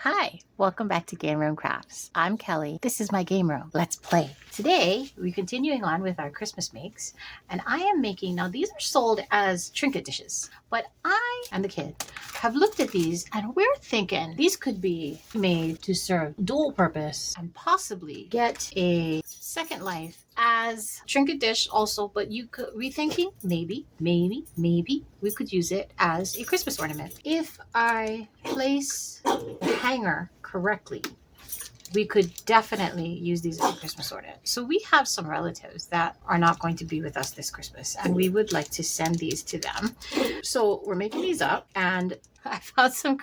Hi, welcome back to Game Room Crafts. I'm Kelly. This is my game room. Let's play. Today, we're continuing on with our Christmas makes, and I am making, now these are sold as trinket dishes, but I and the kid have looked at these and we're thinking these could be made to serve dual purpose and possibly get a second life as trinket dish also, but you could rethinking maybe we could use it as a Christmas ornament. If I place the hanger correctly, we could definitely use these as a Christmas ornament. So we have some relatives that are not going to be with us this Christmas, and we would like to send these to them. So we're making these up, and I found some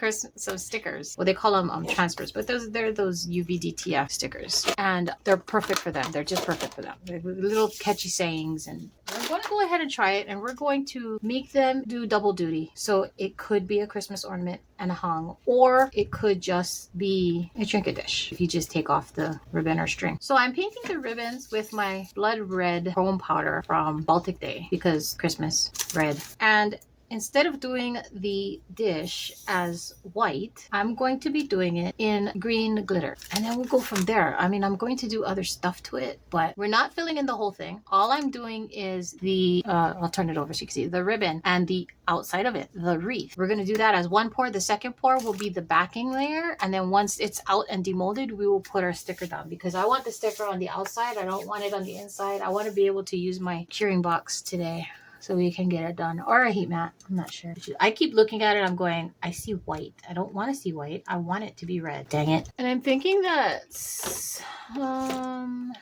stickers. Well, they call them transfers, but they're those UVDTF stickers, and they're perfect for them. They're just perfect for them. They're little catchy sayings, and we're going to go ahead and try it, and we're going to make them do double duty. So it could be a Christmas ornament and a hung, or it could just be a trinket dish if you just take off the ribbon or string. So I'm painting the ribbons with my blood red chrome powder from Baltic Day because Christmas red. And instead of doing the dish as white, I'm going to be doing it in green glitter. And then we'll go from there. I mean, I'm going to do other stuff to it, but we're not filling in the whole thing. All I'm doing is the, I'll turn it over so you can see, the ribbon and the outside of it, the wreath. We're going to do that as one pour. The second pour will be the backing layer. And then once it's out and demolded, we will put our sticker down because I want the sticker on the outside. I don't want it on the inside. I want to be able to use my curing box today so we can get it done, or a heat mat. I'm not sure. I keep looking at it. I'm going, I see white. I don't want to see white. I want it to be red. Dang it. And I'm thinking that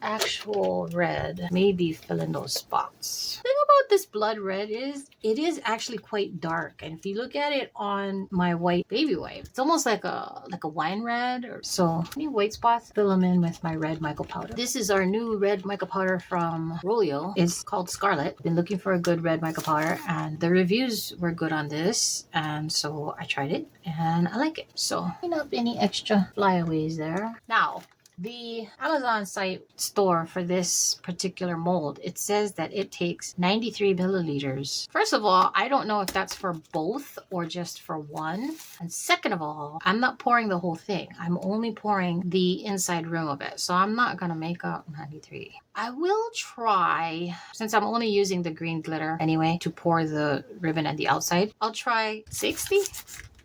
actual red maybe fill in those spots. The thing about this blood red is it is actually quite dark. And if you look at it on my white baby wipe, it's almost like a wine red. Or so any white spots, fill them in with my red mica powder. This is our new red mica powder from Rolio. It's called Scarlet. Been looking for a good red mica powder, and the reviews were good on this, and so I tried it and I like it. So clean up any extra flyaways there. Now the Amazon site store for this particular mold, it says that it takes 93 milliliters. First of all, I don't know if that's for both or just for one. And second of all, I'm not pouring the whole thing. I'm only pouring the inside rim of it. So I'm not going to make up 93. I will try, since I'm only using the green glitter anyway to pour the ribbon and the outside, I'll try 60.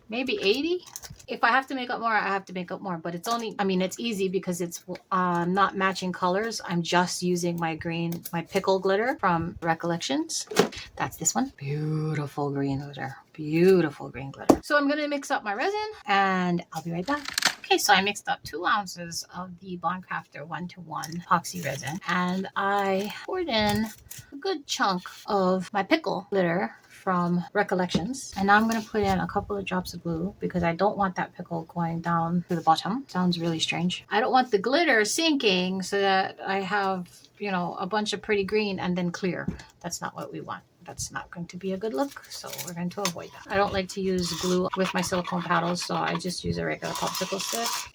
Maybe 80. If I have to make up more, I have to make up more. But it's only, I mean, it's easy because it's not matching colors. I'm just using my pickle glitter from Recollections. That's this one. Beautiful green glitter. Beautiful green glitter. So I'm going to mix up my resin and I'll be right back. Okay, so I mixed up 2 ounces of the Bond Crafter 1-to-1 epoxy resin. And I poured in a good chunk of my pickle glitter from Recollections. And now I'm going to put in a couple of drops of glue because I don't want that pickle going down to the bottom. Sounds really strange. I don't want the glitter sinking so that I have, a bunch of pretty green and then clear. That's not what we want. That's not going to be a good look, so we're going to avoid that. I don't like to use glue with my silicone paddles, so I just use a regular popsicle stick.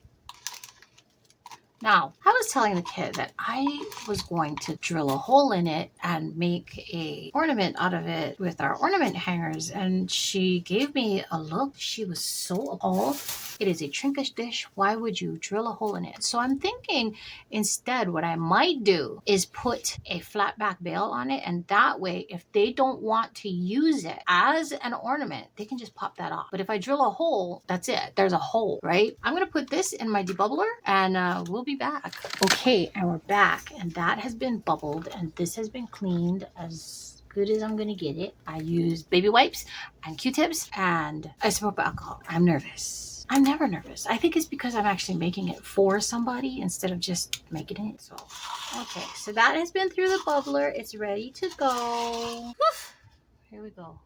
Now, I was telling the kid that I was going to drill a hole in it and make a ornament out of it with our ornament hangers, and she gave me a look. She was so appalled. It is a trinket dish. Why would you drill a hole in it? So I'm thinking instead what I might do is put a flat back bail on it, and that way if they don't want to use it as an ornament, they can just pop that off. But if I drill a hole, that's it. There's a hole, right? I'm going to put this in my debubbler and we'll be back. Okay, and we're back, and that has been bubbled and this has been cleaned as good as I'm going to get it. I used baby wipes and Q-tips and isopropyl alcohol. I'm nervous. I'm never nervous. I think it's because I'm actually making it for somebody instead of just making it. So, okay. So that has been through the bubbler. It's ready to go. Woof. Here we go.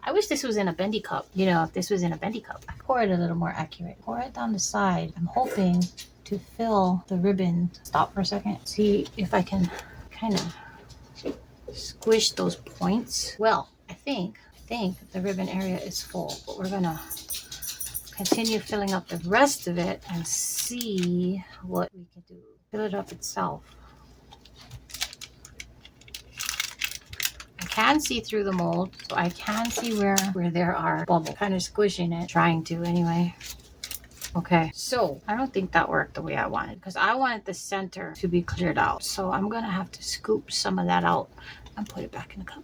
I wish this was in a bendy cup. If this was in a bendy cup, I pour it a little more accurate. Pour it down the side. I'm hoping to fill the ribbon. Stop for a second. See if I can kind of squish those points. Well, I think the ribbon area is full, but we're going to continue filling up the rest of it and see what we can do. Fill it up itself. I can see through the mold, so I can see where there are bubbles. Kind of squishing it, trying to anyway. Okay, so I don't think that worked the way I wanted, because I wanted the center to be cleared out. So I'm gonna have to scoop some of that out and put it back in the cup.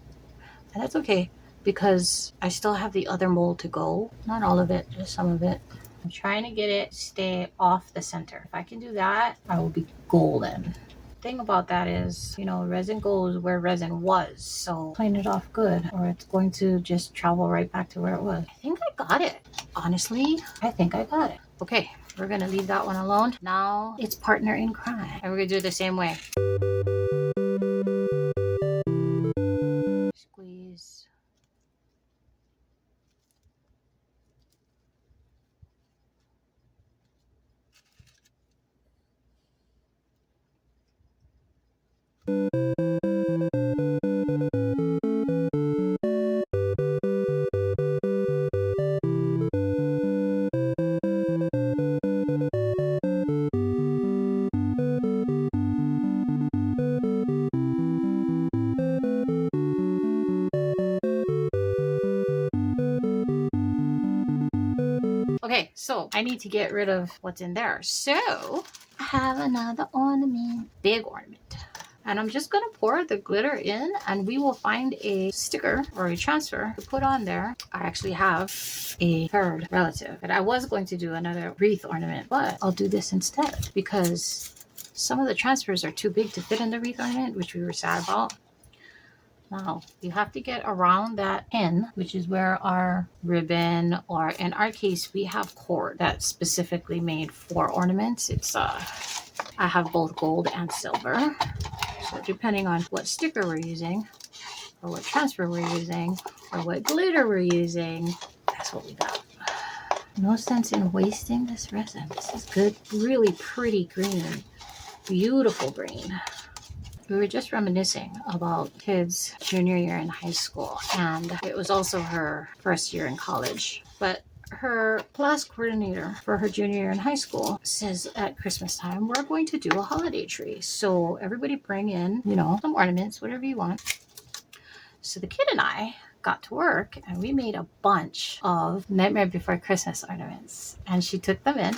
And that's okay, because I still have the other mold to go. Not all of it, just some of it. I'm trying to get it to stay off the center. If I can do that, I will be golden. Thing about that is, you know, resin goes where resin was, so clean it off good, or it's going to just travel right back to where it was. I think I got it. Honestly, I think I got it. Okay, we're gonna leave that one alone. Now it's partner in crime, and we're gonna do it the same way. Squeeze. Okay, so I need to get rid of what's in there. So I have another ornament, big ornament. And I'm just gonna pour the glitter in, and we will find a sticker or a transfer to put on there. I actually have a third relative, but I was going to do another wreath ornament, but I'll do this instead because some of the transfers are too big to fit in the wreath ornament, which we were sad about. Now, you have to get around that pin, which is where our ribbon, or in our case, we have cord that's specifically made for ornaments. It's I have both gold and silver. So depending on what sticker we're using, or what transfer we're using, or what glitter we're using, that's what we got. No sense in wasting this resin. This is good, really pretty green, beautiful green. We were just reminiscing about kids' junior year in high school, and it was also her first year in college. But her class coordinator for her junior year in high school says at Christmas time, we're going to do a holiday tree. So everybody bring in, you know, some ornaments, whatever you want. So the kid and I got to work, and we made a bunch of Nightmare Before Christmas ornaments, and she took them in.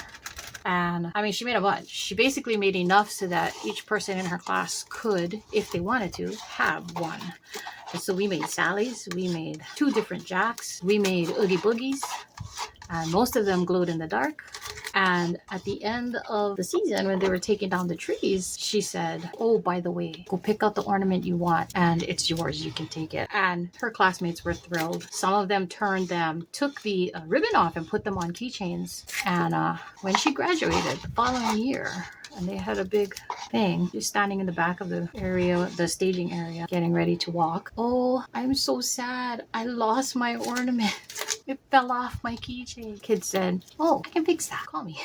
And I mean, she made a bunch. She basically made enough so that each person in her class could, if they wanted to, have one. And so we made Sally's, we made 2 different Jacks, we made Oogie Boogies, and most of them glowed in the dark. And at the end of the season, when they were taking down the trees, she said, oh, by the way, go pick out the ornament you want, and it's yours. You can take it. And her classmates were thrilled. Some of them took the ribbon off and put them on keychains. And when she graduated the following year, and they had a big thing, just standing in the back of the area, the staging area, getting ready to walk. Oh, I'm so sad. I lost my ornament. It fell off my keychain. Kid said, oh, I can fix that. Call me.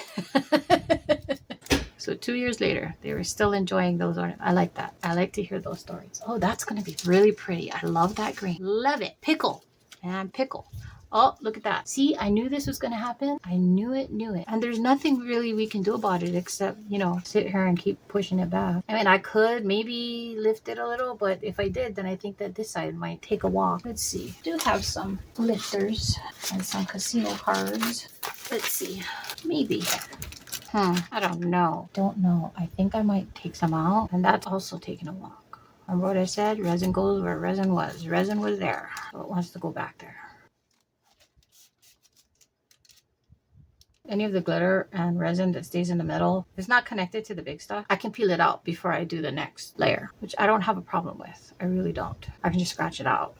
So 2 years later, they were still enjoying those ornaments. I like that. I like to hear those stories. Oh, that's going to be really pretty. I love that green. Love it. Pickle. And pickle. Oh, look at that. See, I knew this was going to happen. I knew it. And there's nothing really we can do about it except, you know, sit here and keep pushing it back. I mean, I could maybe lift it a little, but if I did, then I think that this side might take a walk. Let's see. I do have some lifters and some casino cards. Let's see. Maybe. I don't know. I think I might take some out, and that's also taking a walk. Remember what I said? Resin goes where resin was. Resin was there, so it wants to go back there. Any of the glitter and resin that stays in the middle is not connected to the big stuff. I can peel it out before I do the next layer, which I don't have a problem with. I really don't. I can just scratch it out.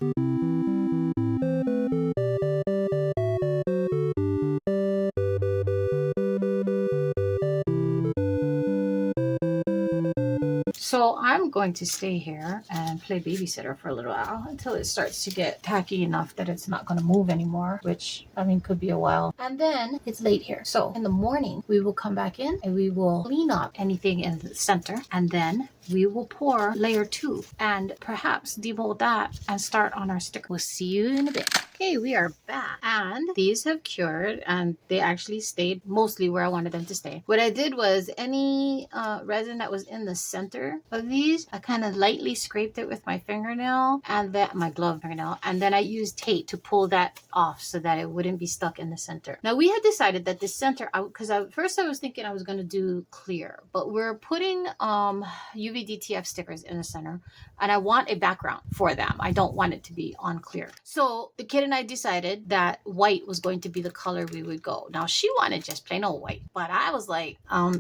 So I'm going to stay here and play babysitter for a little while until it starts to get tacky enough that it's not going to move anymore, which I mean could be a while. And then it's late here. So in the morning, we will come back in and we will clean up anything in the center, and then we will pour layer 2 and perhaps demold that and start on our sticker. We'll see you in a bit. Okay, we are back. And these have cured and they actually stayed mostly where I wanted them to stay. What I did was any resin that was in the center of these, I kind of lightly scraped it with my fingernail and then my glove fingernail. And then I used tape to pull that off so that it wouldn't be stuck in the center. Now we had decided that the center, because at first I was thinking I was going to do clear, but we're putting UV DTF stickers in the center and I want a background for them. I don't want it to be on clear. So the kid and I decided that white was going to be the color we would go. Now she wanted just plain old white, but I was like,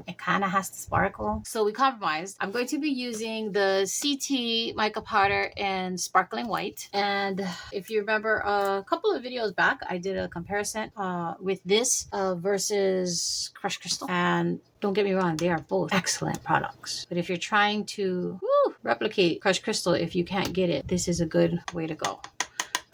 it kind of has to sparkle. So we compromised. I'm going to be using the CT mica powder in sparkling white. And if you remember a couple of videos back, I did a comparison with this versus crushed crystal. And don't get me wrong, they are both excellent products. But if you're trying to replicate crushed crystal, if you can't get it, this is a good way to go.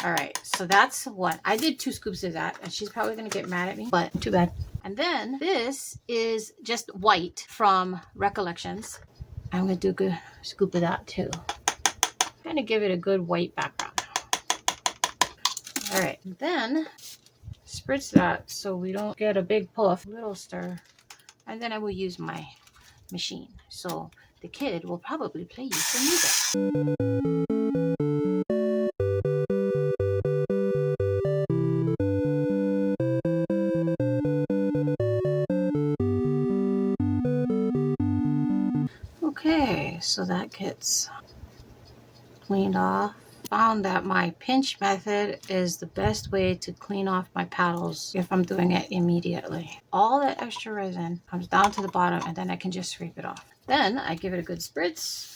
All right, so that's what I did 2 scoops of that, and she's probably gonna get mad at me, but too bad. And then this is just white from Recollections. I'm gonna do a good scoop of that too. Kind of give it a good white background. All right, and then spritz that so we don't get a big puff, little stir, and then I will use my machine. So the kid will probably play you some music. Okay, so that gets cleaned off. Found that my pinch method is the best way to clean off my paddles if I'm doing it immediately. All that extra resin comes down to the bottom and then I can just scrape it off. Then I give it a good spritz.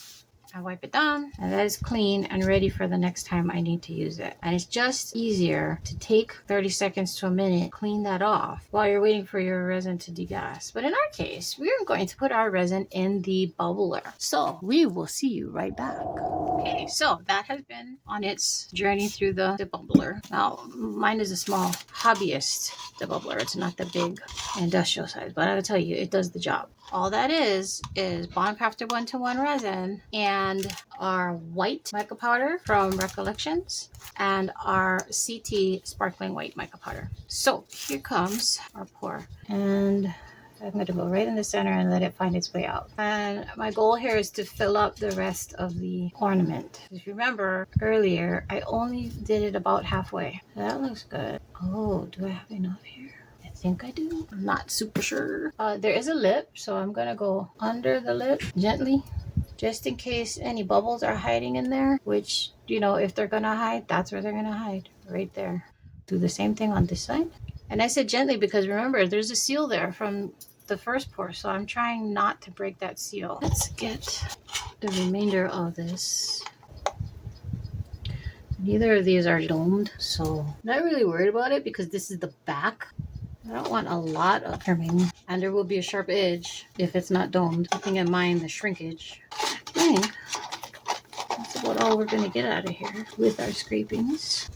I wipe it down and that is clean and ready for the next time I need to use it. And it's just easier to take 30 seconds to a minute, clean that off while you're waiting for your resin to degas. But in our case, we're going to put our resin in the bubbler. So we will see you right back. Okay, so that has been on its journey through the debubbler. Now, mine is a small hobbyist debubbler. It's not the big industrial size, but I gotta tell you, it does the job. All that is bond crafted 1-to-1 resin and our white mica powder from Recollections and our CT sparkling white mica powder. So here comes our pour. And I'm going to go right in the center and let it find its way out. And my goal here is to fill up the rest of the ornament. If you remember earlier, I only did it about halfway. That looks good. Oh, do I have enough here? I think I do. I'm not super sure. There is a lip, so I'm going to go under the lip gently, just in case any bubbles are hiding in there, which, you know, if they're going to hide, that's where they're going to hide, right there. Do the same thing on this side. And I said gently because remember, there's a seal there from the first pour, so I'm trying not to break that seal. Let's get the remainder of this. Neither of these are domed, so I'm not really worried about it because this is the back. I don't want a lot of trimming, and there will be a sharp edge if it's not domed, keeping in mind the shrinkage. I think that's about all we're going to get out of here with our scrapings.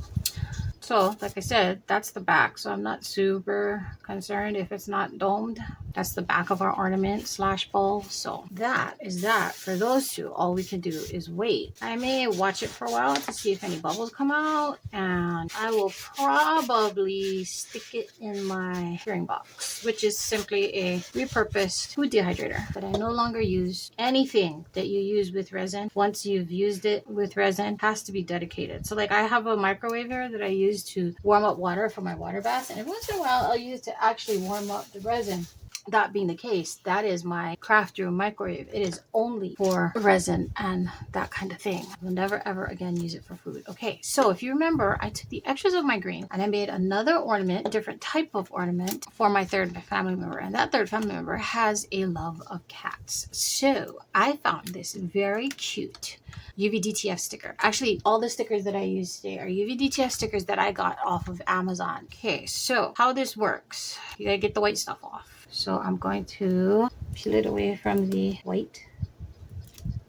So, like I said, that's the back. So I'm not super concerned if it's not domed. That's the back of our ornament / bowl. So that is that for those two. All we can do is wait. I may watch it for a while to see if any bubbles come out. And I will probably stick it in my curing box, which is simply a repurposed food dehydrator. But I no longer use anything that you use with resin. Once you've used it with resin, it has to be dedicated. So like I have a microwave here that I use to warm up water for my water bath, and every once in a while I'll use it to actually warm up the resin. That being the case, that is my craft room microwave. It is only for resin and that kind of thing. I will never ever again use it for food. Okay, so if you remember, I took the extras of my green and I made another ornament, a different type of ornament for my third family member. And that third family member has a love of cats. So I found this very cute UV DTF sticker. Actually, all the stickers that I use today are UV DTF stickers that I got off of Amazon. Okay, so how this works, you gotta get the white stuff off. So I'm going to peel it away from the white.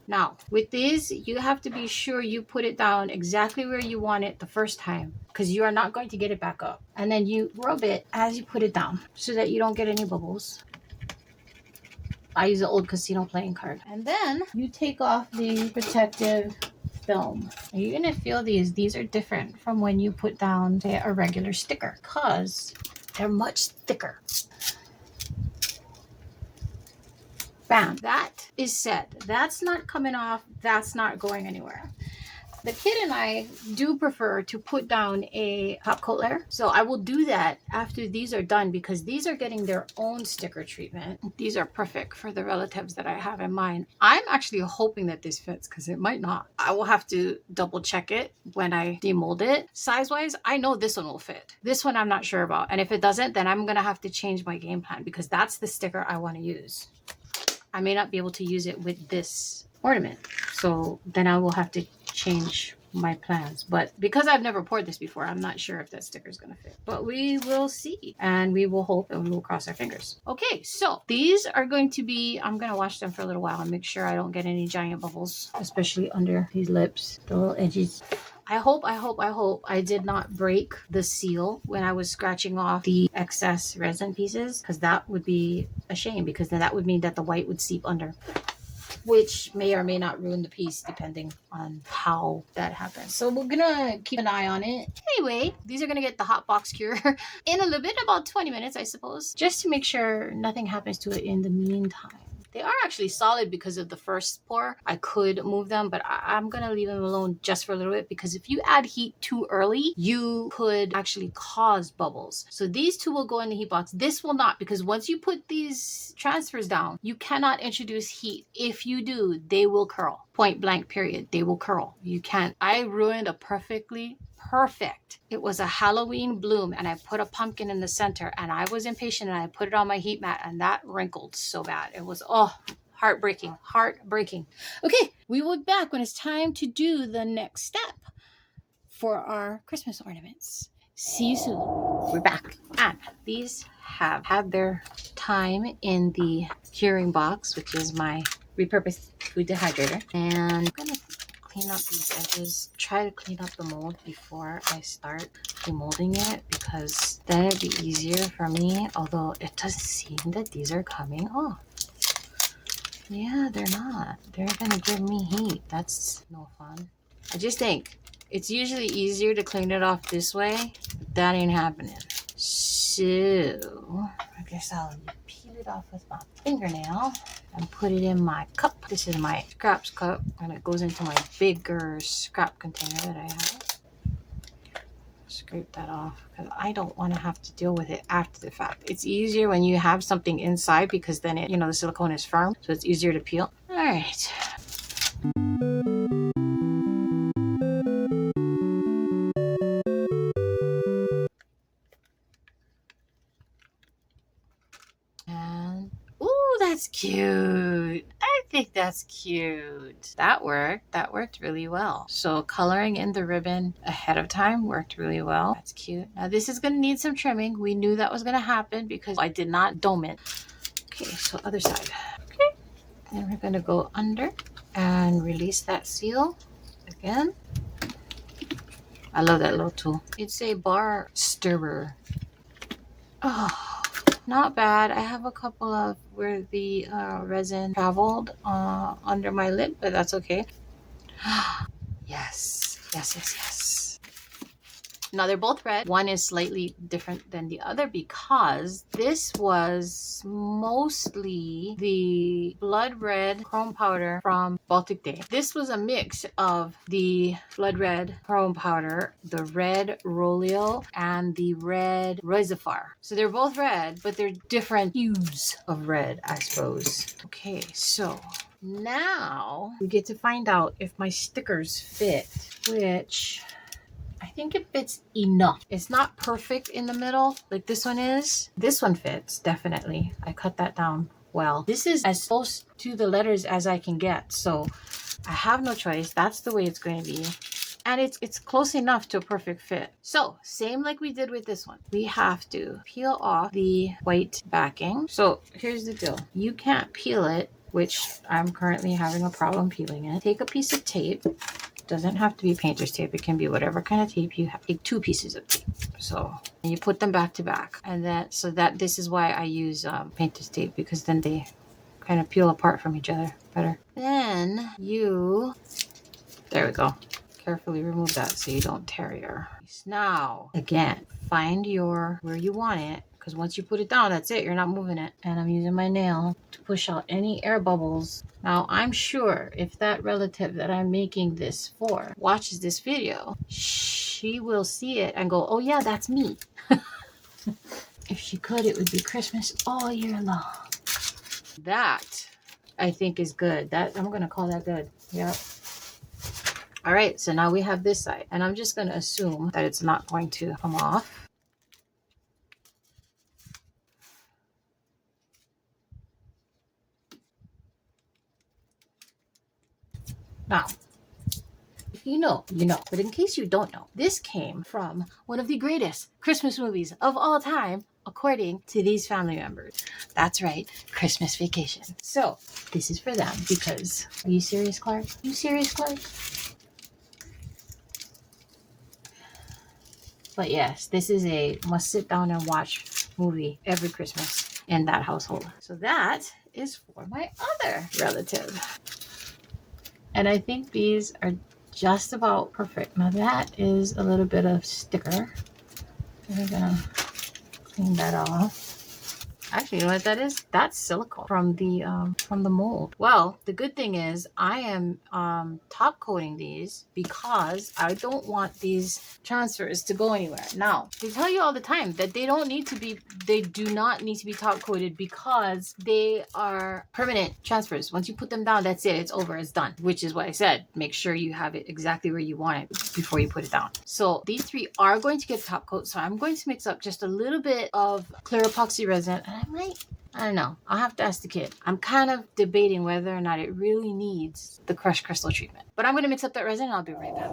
Now, with these, you have to be sure you put it down exactly where you want it the first time, because you are not going to get it back up. And then you rub it as you put it down so that you don't get any bubbles. I use an old casino playing card. And then you take off the protective film. You're gonna feel these. These are different from when you put down, say, a regular sticker because they're much thicker. Bam, that is set. That's not coming off. That's not going anywhere. The kid and I do prefer to put down a top coat layer. So I will do that after these are done because these are getting their own sticker treatment. These are perfect for the relatives that I have in mind. I'm actually hoping that this fits because it might not. I will have to double check it when I demold it. Size-wise, I know this one will fit. This one I'm not sure about. And if it doesn't, then I'm going to have to change my game plan because that's the sticker I want to use. I may not be able to use it with this ornament. So then I will have to change my plans. But because I've never poured this before, I'm not sure if that sticker is going to fit. But we will see. And we will hope and we will cross our fingers. Okay, so these are going to be, I'm going to wash them for a little while and make sure I don't get any giant bubbles, especially under these lips, the little edges. I hope I did not break the seal when I was scratching off the excess resin pieces, because that would be a shame, because then that would mean that the white would seep under, which may or may not ruin the piece depending on how that happens. So we're gonna keep an eye on it. Anyway, these are gonna get the hot box cure in a little bit, about 20 minutes, I suppose, just to make sure nothing happens to it in the meantime. They are actually solid because of the first pour. I could move them, but I'm going to leave them alone just for a little bit because if you add heat too early, you could actually cause bubbles. So these two will go in the heat box. This will not, because once you put these transfers down, you cannot introduce heat. If you do, they will curl. Point blank, period. They will curl. You can't. I ruined a perfect. It was a Halloween bloom and I put a pumpkin in the center and I was impatient and I put it on my heat mat and that wrinkled so bad. It was, heartbreaking. Okay, we will be back when it's time to do the next step for our Christmas ornaments. See you soon. We're back. And these have had their time in the curing box, which is my repurposed food dehydrator. And I'm going to clean up these edges. Try to clean up the mold before I start demolding it because then it'd be easier for me. Although it does seem that these are coming off. Yeah, they're not. They're gonna give me heat. That's no fun. I just think it's usually easier to clean it off this way, but that ain't happening. So I guess I'll peel it off with my fingernail and put it in my cup. This is my scraps cup and it goes into my bigger scrap container that I have. Scrape that off because I don't want to have to deal with it after the fact. It's easier when you have something inside because then it, the silicone is firm, so it's easier to peel. All right. And ooh, that's cute. I think that's cute. That worked really well. So coloring in the ribbon ahead of time worked really well. That's cute. Now this is going to need some trimming. We knew that was going to happen because I did not dome it. Okay, so other side. Okay, and we're going to go under and release that seal again. I love that little tool. It's a bar stirrer. Oh, not bad. I have a couple of where the resin traveled under my lip, but that's okay. Yes. Now they're both red. One is slightly different than the other because this was mostly the blood red chrome powder from Baltic Day. This was a mix of the blood red chrome powder, the red Rolio, and the red Reservoir. So they're both red, but they're different hues of red, I suppose. Okay, so now we get to find out if my stickers fit, which I think it fits enough. It's not perfect in the middle like this one is. This one fits, definitely. I cut that down well. This is as close to the letters as I can get, so I have no choice. That's the way it's going to be. And it's close enough to a perfect fit. So, same like we did with this one. We have to peel off the white backing. So, here's the deal. You can't peel it, which I'm currently having a problem peeling it. Take a piece of tape. Doesn't have to be painter's tape. It can be whatever kind of tape you have. Take 2 pieces of tape. So, and you put them back to back. And this is why I use painter's tape, because then they kind of peel apart from each other better. Then you There we go. Carefully remove that so you don't tear your piece. Now, again, find where you want it, because once you put it down, that's it. You're not moving it. And I'm using my nail to push out any air bubbles. Now, I'm sure if that relative that I'm making this for watches this video, she will see it and go, oh yeah, that's me. If she could, it would be Christmas all year long. That, I think, is good. That I'm going to call that good. Yep. All right, so now we have this side, and I'm just going to assume that it's not going to come off. Now, if you know, you know. But in case you don't know, this came from one of the greatest Christmas movies of all time, according to these family members. That's right, Christmas Vacation. So this is for them because, are you serious, Clark? Are you serious, Clark? But yes, this is a must sit down and watch movie every Christmas in that household. So that is for my other relative. And I think these are just about perfect. Now that is a little bit of sticker. We're gonna clean that off. Actually, you know what that is? That's silicone from the mold. Well, the good thing is I am top coating these because I don't want these transfers to go anywhere. Now, they tell you all the time that they do not need to be top coated because they are permanent transfers. Once you put them down, that's it. It's over. It's done. Which is what I said. Make sure you have it exactly where you want it before you put it down. So these three are going to get top coat. So I'm going to mix up just a little bit of clear epoxy resin. I don't know. I'll have to ask the kid. I'm kind of debating whether or not it really needs the crushed crystal treatment. But I'm going to mix up that resin and I'll be right back.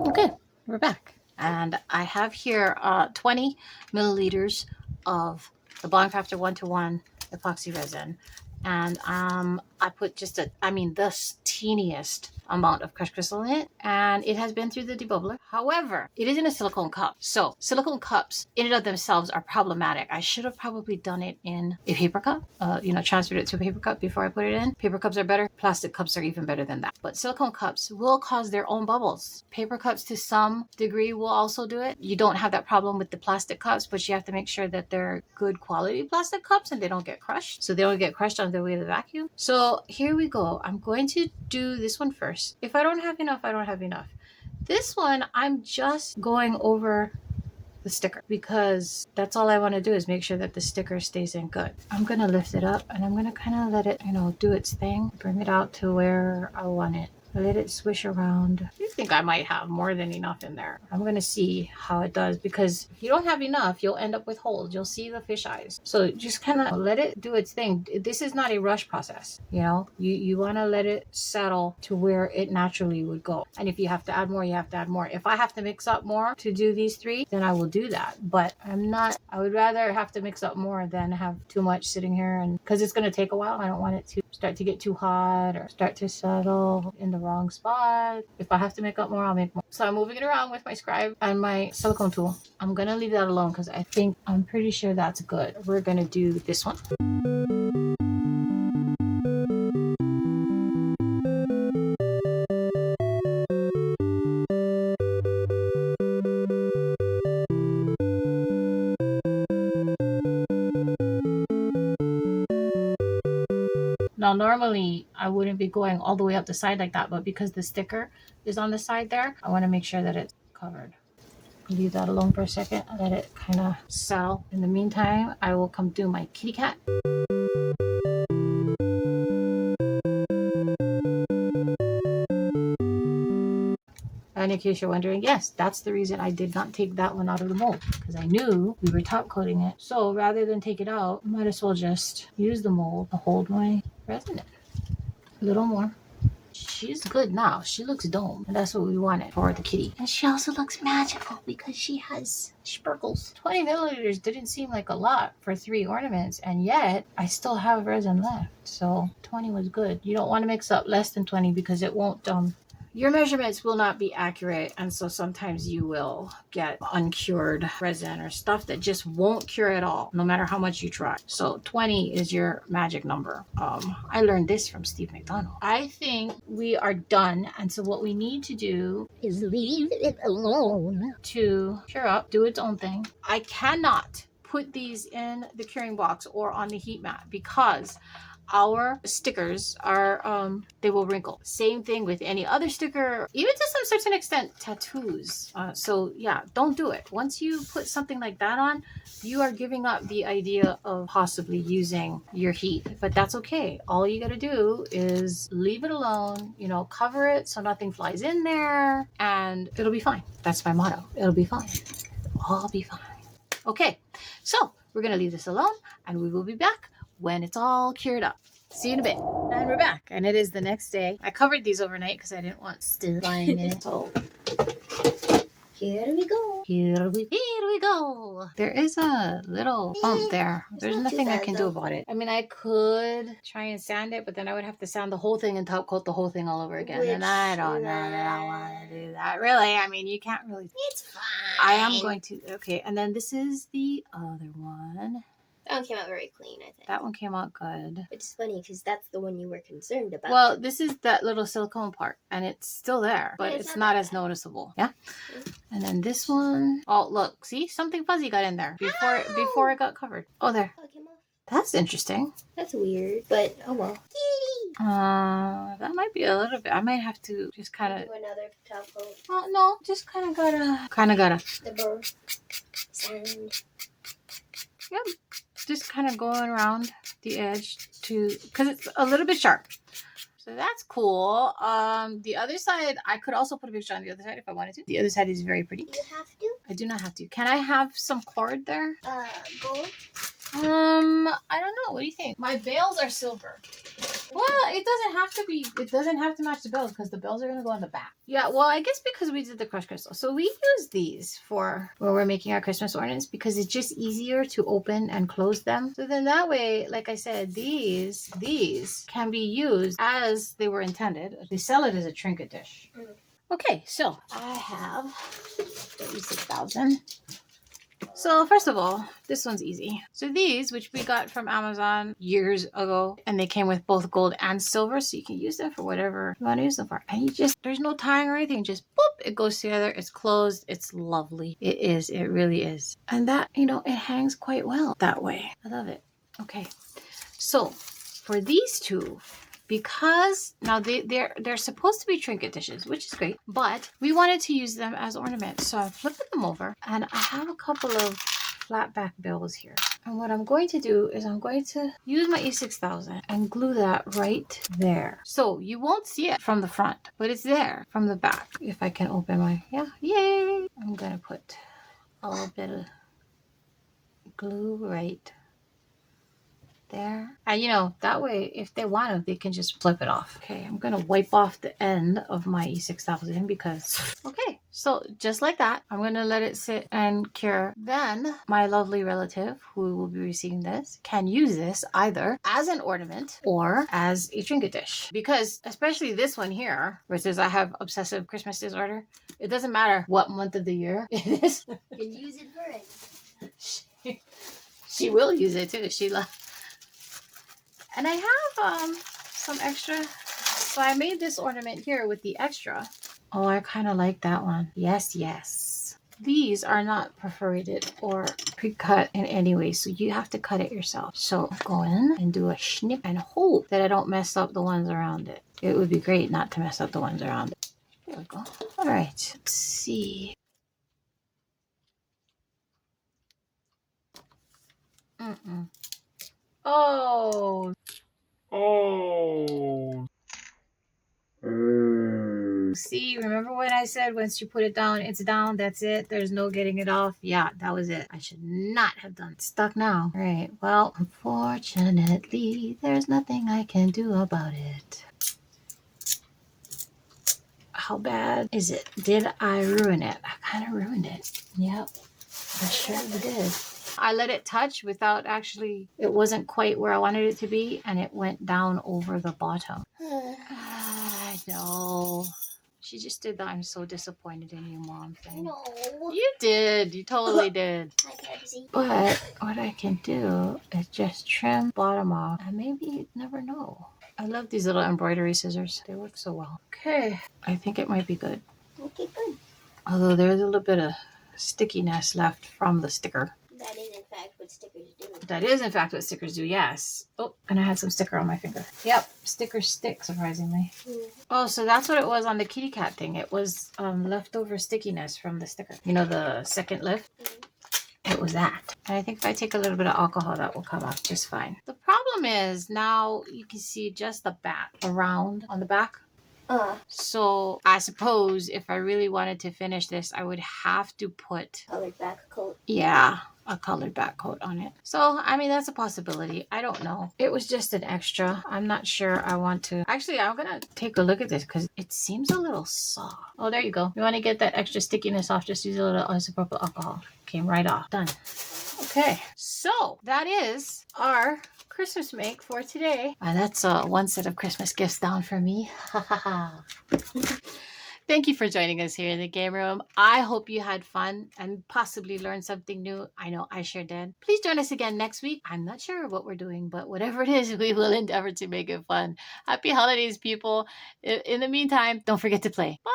Okay, we're back. And I have here 20 milliliters of the Bond Factor 1:1 epoxy resin. And I put the teeniest amount of crushed crystal in it, and it has been through the debubbler. However, it is in a silicone cup, so silicone cups in and of themselves are problematic. I should have probably done it in a paper cup, transferred it to a paper cup before I put it in. Paper cups are better. Plastic cups are even better than that. But silicone cups will cause their own bubbles. Paper cups to some degree will also do it. You don't have that problem with the plastic cups, but you have to make sure that they're good quality plastic cups and they don't get crushed. So they don't get crushed on the way to the vacuum. So here we go. I'm going to do this one first. If I don't have enough, I don't have enough. This one, I'm just going over the sticker because that's all I want to do is make sure that the sticker stays in good. I'm going to lift it up and I'm going to kind of let it, do its thing. Bring it out to where I want it. Let it swish around. I think I might have more than enough in there. I'm going to see how it does because if you don't have enough, you'll end up with holes. You'll see the fish eyes. So just kind of let it do its thing. This is not a rush process. You want to let it settle to where it naturally would go. And if you have to add more, you have to add more. If I have to mix up more to do these three, then I will do that. But I would rather have to mix up more than have too much sitting here, and because it's going to take a while. I don't want it to start to get too hot or start to settle in the wrong spot. If I have to make up more, I'll make more. So I'm moving it around with my scribe and my silicone tool. I'm gonna leave that alone because I'm pretty sure that's good. We're gonna do this one. Now, normally I wouldn't be going all the way up the side like that, but because the sticker is on the side there, I want to make sure that it's covered. Leave that alone for a second and let it kind of settle. In the meantime, I will come do my kitty cat. And in case you're wondering, yes, that's the reason I did not take that one out of the mold, because I knew we were top coating it. So rather than take it out, I might as well just use the mold to hold my resin in. A little more. She's good now. She looks dome, and that's what we wanted for the kitty. And she also looks magical because she has sparkles. 20 milliliters didn't seem like a lot for 3 ornaments, and yet I still have resin left. So 20 was good. You don't want to mix up less than 20 because it won't your measurements will not be accurate. And so sometimes you will get uncured resin or stuff that just won't cure at all, no matter how much you try. So 20 is your magic number. I learned this from Steve McDonald. I think we are done. And so what we need to do is leave it alone to cure up, do its own thing. I cannot put these in the curing box or on the heat mat because our stickers are they will wrinkle. Same thing with any other sticker, even to some certain extent tattoos. So yeah, don't do it. Once you put something like that on, you are giving up the idea of possibly using your heat, but that's okay. All you got to do is leave it alone, you know, cover it so nothing flies in there, and it'll be fine. That's my motto. It'll be fine. It'll all be fine. Okay, so we're gonna leave this alone, and we will be back when it's all cured up. See you in a bit. And we're back, and it is the next day. I covered these overnight because I didn't want still lying in it. So here we go. Here we go. There is a little bump there. There's nothing I can do about it. I mean, I could try and sand it, but then I would have to sand the whole thing and top coat the whole thing all over again. And I don't know that I want to do that. Really, I mean, you can't really. It's fine. I am going to. Okay, and then this is the other one. That one came out very clean, I think. That one came out good. Which is funny because that's the one you were concerned about. Well, this is that little silicone part, and it's still there, but it's not as noticeable. Yeah. And then this one. Oh, look, see, something fuzzy got in there before it got covered. Oh, there. Oh, it came off. That's interesting. That's weird, but oh well. That might be a little bit. I might have to just kind of do another top coat. Oh no, just kind of gotta. The burr sand. Yep. Just kind of going around the edge because it's a little bit sharp. So that's cool. The other side, I could also put a picture on the other side if I wanted to. The other side is very pretty. Do you have to? I do not have to. Can I have some cord there? Gold? I don't know. What do you think? My bales are silver. Well, it doesn't have to be. It doesn't have to match the bells because the bells are going to go on the back. Yeah, well, I guess because we did the crushed crystal. So we use these for when we're making our Christmas ornaments because it's just easier to open and close them. So then that way, like I said, these can be used as they were intended. They sell it as a trinket dish. Okay, so I have 36,000. So first of all, this one's easy. So these, which we got from Amazon years ago, and they came with both gold and silver, so you can use them for whatever you want to use them for. And there's no tying or anything, just boop, it goes together, it's closed, it's lovely. It is, it really is. And that, it hangs quite well that way. I love it. Okay, so for these two, because now they're supposed to be trinket dishes, which is great, but we wanted to use them as ornaments. So I'm flipping them over, and I have a couple of flat back bills here. And what I'm going to do is I'm going to use my E6000 and glue that right there. So you won't see it from the front, but it's there from the back. If I can open my, yay! I'm going to put a little bit of glue right there. And that way, if they want to, they can just flip it off. Okay, I'm going to wipe off the end of my E6000 because, okay, so just like that, I'm going to let it sit and cure. Then my lovely relative who will be receiving this can use this either as an ornament or as a trinket dish. Because especially this one here, where it says I have obsessive Christmas disorder, it doesn't matter what month of the year it is. You can use it for it. She will use it too. She loves. And I have some extra. So I made this ornament here with the extra. Oh, I kind of like that one. Yes, yes. These are not perforated or pre-cut in any way, so you have to cut it yourself. So go in and do a snip and hope that I don't mess up the ones around it. It would be great not to mess up the ones around it. There we go. All right, let's see. Oh. See, remember when I said once you put it down, it's down, that's it, there's no getting it off? Yeah, that was it. I should not have done it. Stuck now. All right, well, unfortunately, there's nothing I can do about it. How bad is it? Did I ruin it? I kind of ruined it. Yep, I sure did. I let it touch without actually, it wasn't quite where I wanted it to be, and it went down over the bottom. I know. She just did that I'm so disappointed in you, Mom thing. No. You did. You totally did. I can't see. But what I can do is just trim bottom off, and maybe you never know. I love these little embroidery scissors. They work so well. Okay, I think it might be good. Okay, good. Although there's a little bit of stickiness left from the sticker. That is in fact what stickers do. That is in fact what stickers do, yes. Oh, and I had some sticker on my finger. Yep, stickers stick, surprisingly. Oh, so that's what it was on the kitty cat thing. It was leftover stickiness from the sticker. You know, the second lift? It was that. And I think if I take a little bit of alcohol, that will come off just fine. The problem is now you can see just the back around on the back. So I suppose if I really wanted to finish this, I would have to put Colored back coat. Yeah, a colored back coat on it. So, I mean, that's a possibility. I don't know. It was just an extra. I'm not sure I want to. Actually, I'm going to take a look at this because it seems a little soft. Oh, there you go. You want to get that extra stickiness off, just use a little isopropyl alcohol. Came right off. Done. Okay, so that is our Christmas make for today. And that's one set of Christmas gifts down for me. Thank you for joining us here in the game room. I hope you had fun and possibly learned something new. I know I sure did. Please join us again next week. I'm not sure what we're doing, but whatever it is, we will endeavor to make it fun. Happy holidays, people. In the meantime, don't forget to play. Bye.